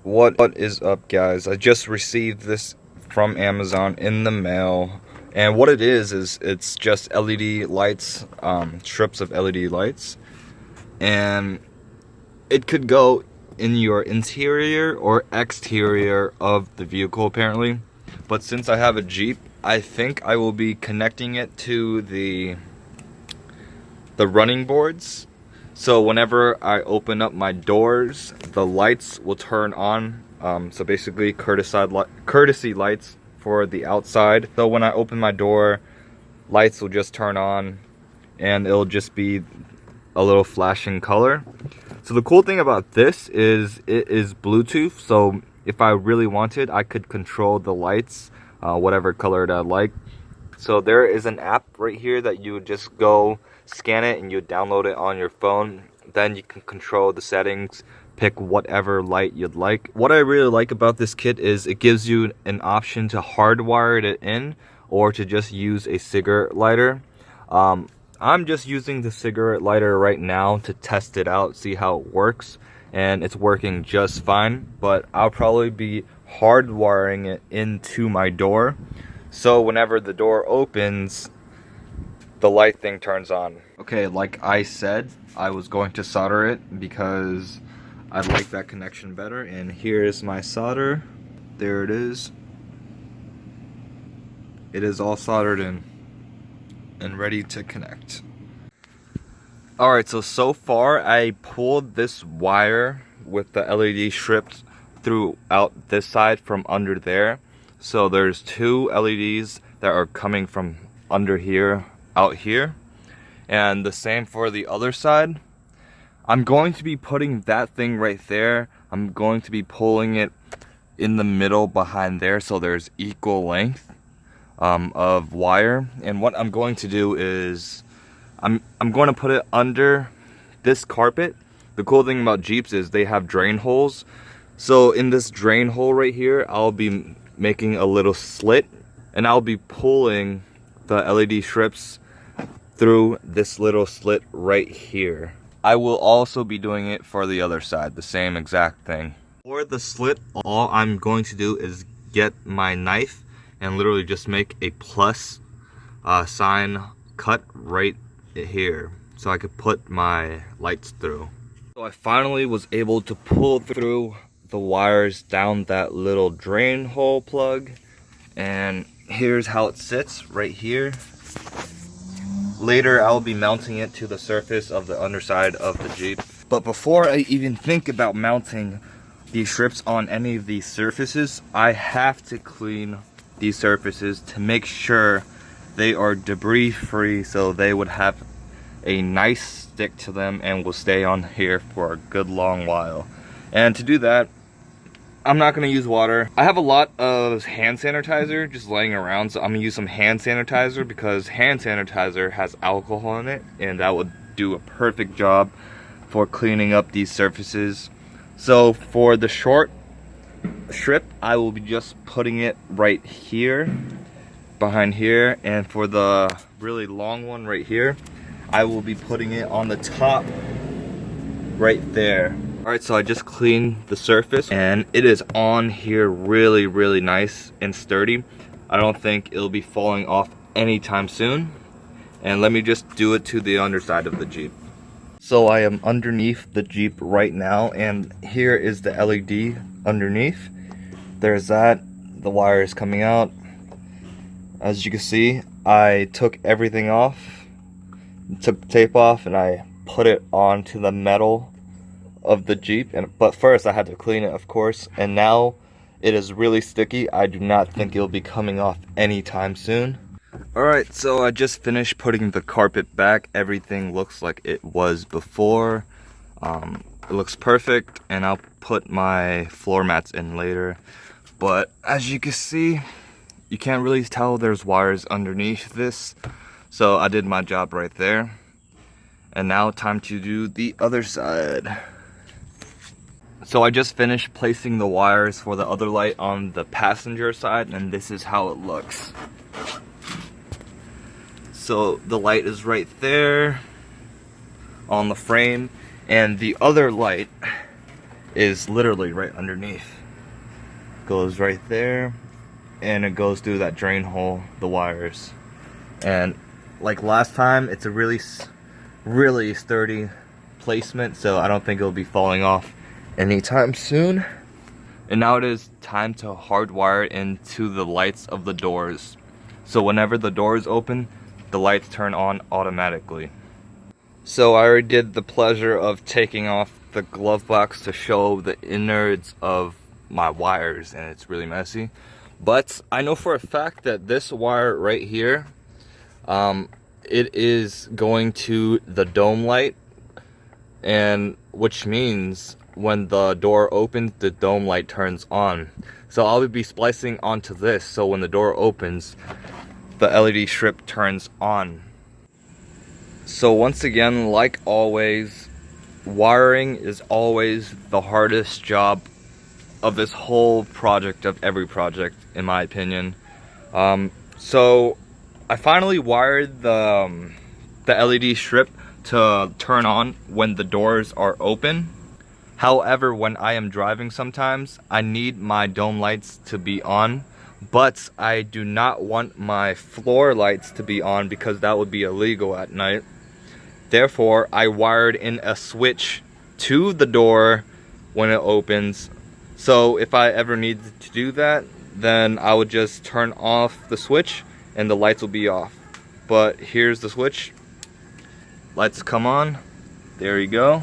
What is up, guys? I just received this from Amazon in the mail, and what it is it's just LED lights, strips of LED lights, and it could go in your interior or exterior of the vehicle apparently. But since I have a Jeep, I think I will be connecting it to the running boards. So whenever I open up my doors, the lights will turn on. So basically courtesy lights for the outside. So when I open my door, lights will just turn on and it'll just be a little flashing color. So the cool thing about this is it is Bluetooth. So if I really wanted, I could control the lights, whatever color that I like. So there is an app right here that you would just go scan it and you download it on your phone. Then you can control the settings, pick whatever light you'd like. What I really like about this kit is it gives you an option to hardwire it in or to just use a cigarette lighter. I'm just using the cigarette lighter right now to test it out, see how it works, and it's working just fine. But I'll probably be hardwiring it into my door, so whenever the door opens, the light thing turns on. Okay, like I said, I was going to solder it because I like that connection better, and here is my solder. There it is. It is all soldered in and ready to connect. Alright, so far I pulled this wire with the LED strips throughout this side from under there. So there's two LEDs that are coming from under here out here, and the same for the other side. I'm going to be putting that thing right there. I'm going to be pulling it in the middle behind there so there's equal length of wire. And what I'm going to do is I'm going to put it under this carpet. The cool thing about Jeeps is they have drain holes. So in this drain hole right here, I'll be making a little slit and I'll be pulling the LED strips through this little slit right here. I will also be doing it for the other side, the same exact thing. For the slit, all I'm going to do is get my knife and literally just make a plus sign cut right here so I could put my lights through. So I finally was able to pull through the wires down that little drain hole plug, and here's how it sits right here. Later I'll be mounting it to the surface of the underside of the Jeep. But before I even think about mounting these strips on any of these surfaces, I have to clean these surfaces to make sure they are debris free, so they would have a nice stick to them and will stay on here for a good long while. And to do that, I'm not going to use water. I have a lot of hand sanitizer just laying around, so I'm going to use some hand sanitizer because hand sanitizer has alcohol in it, and that would do a perfect job for cleaning up these surfaces. So for the short strip, I will be just putting it right here, behind here, and for the really long one right here, I will be putting it on the top right there. Alright, so I just cleaned the surface and it is on here really nice and sturdy. I don't think it'll be falling off anytime soon. And let me just do it to the underside of the Jeep. So I am underneath the Jeep right now, and here is the LED underneath. There's that. The wire is coming out. As you can see, I took everything off, took tape off, and I put it onto the metal of the Jeep. But first I had to clean it, of course, and now it is really sticky. I do not think it'll be coming off anytime soon. Alright, so I just finished putting the carpet back. Everything looks like it was before. It looks perfect, and I'll put my floor mats in later. But as you can see, you can't really tell there's wires underneath this, so I did my job right there. And now time to do the other side. So I just finished placing the wires for the other light on the passenger side, and this is how it looks. So the light is right there on the frame, and the other light is literally right underneath. Goes right there, and it goes through that drain hole, the wires. And like last time, it's a really sturdy placement, so I don't think it'll be falling off anytime soon. And now it is time to hardwire into the lights of the doors. So whenever the doors open, the lights turn on automatically. So I already did the pleasure of taking off the glove box to show the innards of my wires, and it's really messy. But I know for a fact that this wire right here, it is going to the dome light, and which means when the door opens, the dome light turns on. So I'll be splicing onto this, so when the door opens, the LED strip turns on. So once again, like always, wiring is always the hardest job of this whole project, of every project, in my opinion. So I finally wired the LED strip to turn on when the doors are open. However, when I am driving sometimes, I need my dome lights to be on, but I do not want my floor lights to be on because that would be illegal at night. Therefore, I wired in a switch to the door when it opens. So if I ever needed to do that, then I would just turn off the switch and the lights will be off. But here's the switch. Lights come on. There you go.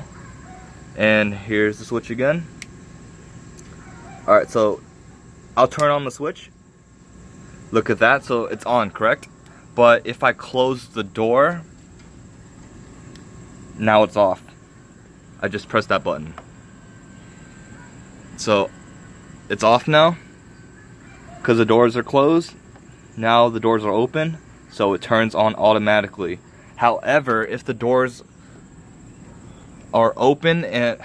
And here's the switch again. Alright, so I'll turn on the switch. Look at that, so it's on, correct? But if I close the door, now it's off. I just pressed that button. So it's off now because the doors are closed. Now the doors are open, so it turns on automatically. However, if the doors are open and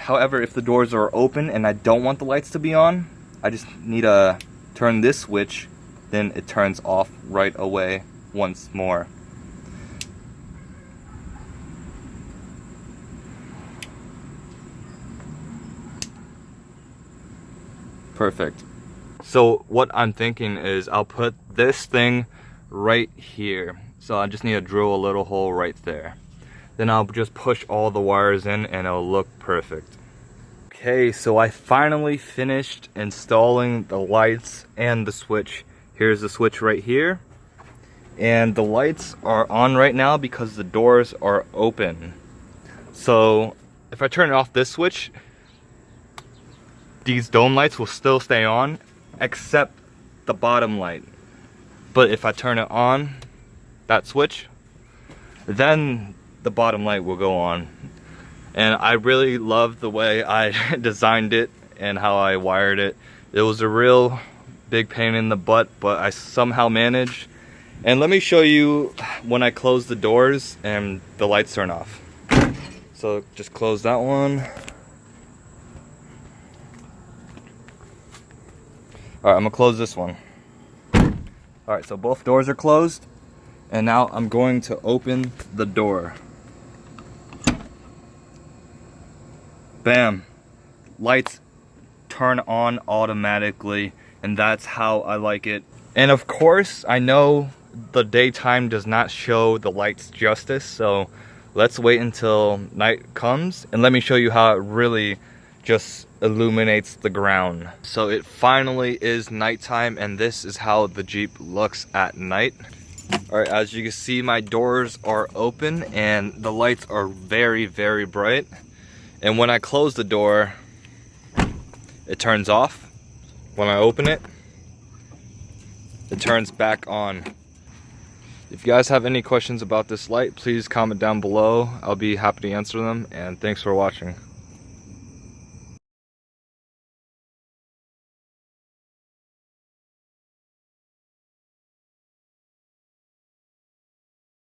I don't want the lights to be on, I just need to turn this switch, then it turns off right away once more. Perfect. So what I'm thinking is I'll put this thing right here. So I just need to drill a little hole right there. Then I'll just push all the wires in and it'll look perfect. Okay, so I finally finished installing the lights and the switch. Here's the switch right here. And the lights are on right now because the doors are open. So if I turn off this switch, these dome lights will still stay on, except the bottom light. But if I turn it on, that switch, then the bottom light will go on. And I really love the way I designed it and how I wired it. It was a real big pain in the butt, but I somehow managed. And let me show you when I close the doors and the lights turn off. So just close that one. Alright, I'm gonna close this one. Alright, so both doors are closed. And now I'm going to open the door. Bam. Lights turn on automatically, and that's how I like it. And of course, I know the daytime does not show the lights justice, so let's wait until night comes and let me show you how it really just illuminates the ground. So it finally is nighttime, and this is how the Jeep looks at night. Alright, as you can see, my doors are open and the lights are very, very bright. And when I close the door, it turns off. When I open it, it turns back on. If you guys have any questions about this light, please comment down below. I'll be happy to answer them, and thanks for watching.